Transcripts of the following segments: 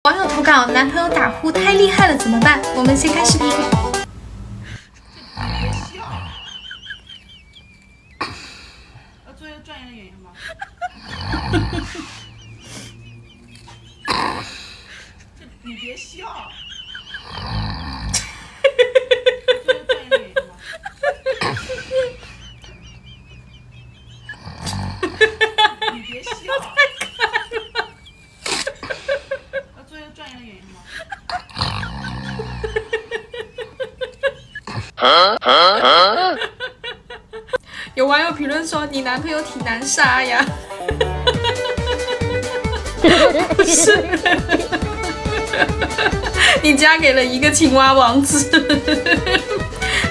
网友投稿：男朋友打呼太厉害了怎么办？我们先看视频。要做一个专业的演员吗？你别笑。做一个专业的演员吗？你别笑。要做一个专业的演员吗？有网友评论说：“你男朋友挺难杀呀。”是，你嫁给了一个青蛙王子。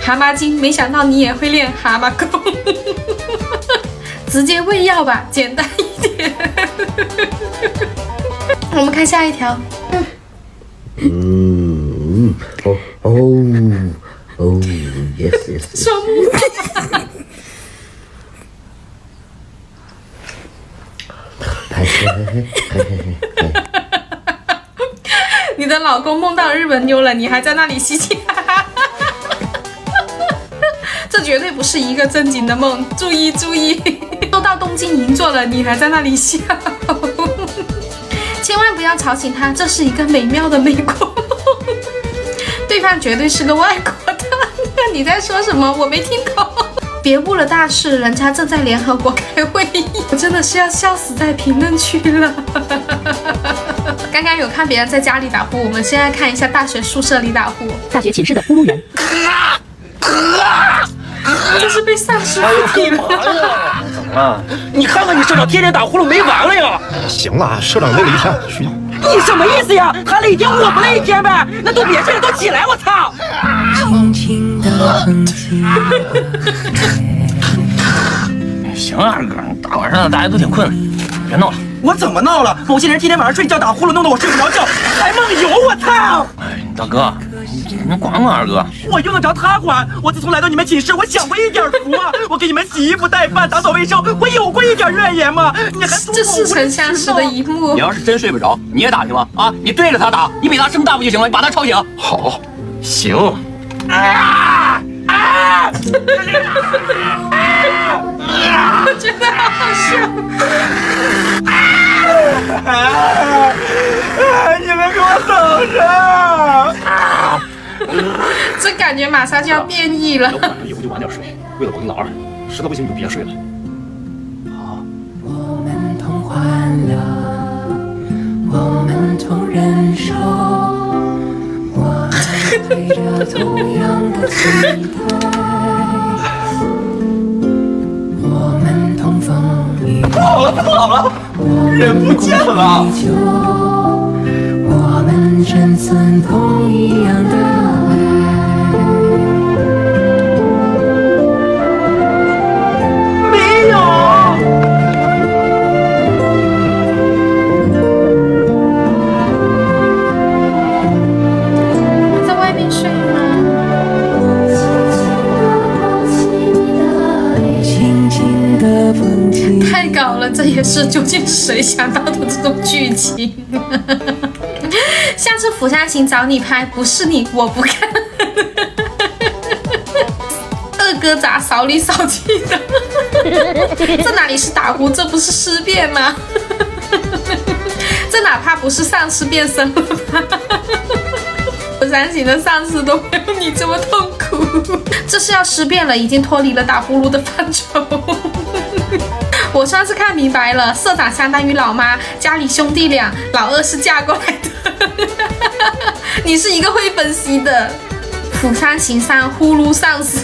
蛤蟆精，没想到你也会练蛤蟆功。直接喂药吧，简单一点。我们看下一条。yes。说木你的老公梦到日本妞了，你还在那里嘻嘻哈哈。这绝对不是一个正经的梦，注意注意。都到东京银座了，你还在那里笑。千万不要吵醒他，这是一个美妙的美国梦。对方绝对是个外国的。你在说什么？我没听懂。别误了大事，人家正在联合国开会议。我真的是要笑死在评论区了。刚刚有看别人在家里打呼，我们现在看一下大学宿舍里打呼。大学寝室的呼噜员。这是被丧尸附体了。怎么了？你看看你社长天天打呼噜没完了呀！行了，社长累了一天，睡觉。你什么意思呀？他累一天我不累一天呗？那都别睡了，都起来！我操！行啊，二哥，大晚上的大家都挺困，别闹了。我怎么闹了？某些人天天晚上睡觉打呼噜，弄得我睡不着觉，还梦游！我操！哎，大哥，你管管二哥。我用得着他管？我自从来到你们寝室，我享过一点福啊！我给你们洗衣服、带饭、打扫卫生，我有过一点怨言吗？你还这似曾相识的一幕。你要是真睡不着，你也打行吗？啊，你对着他打，你比他声大不就行了？你把他吵醒。好，行。我觉得好好笑。你们给我等着！这感觉马上就要变异了。以后就晚点睡，为了我跟老二，实在不行你就别睡了。好。我们同欢乐，我们同忍受，我们背着同样的期待，我们同风雨，好了，人不见了。我们珍存同一样的爱。没有。在外面睡吗？太搞了，这也是究竟是谁想到的这种剧情？下次釜山行找你拍，不是你我不看。二哥咋少里少气的？这哪里是打呼，这不是尸变吗？这哪怕不是丧尸变身了吧？釜山行的丧尸都没有你这么痛苦。这是要尸变了，已经脱离了打呼噜的范畴。我算是看明白了，社长相当于老妈，家里兄弟俩，老二是嫁过来的。你是一个会分析的。釜山行上呼噜丧尸。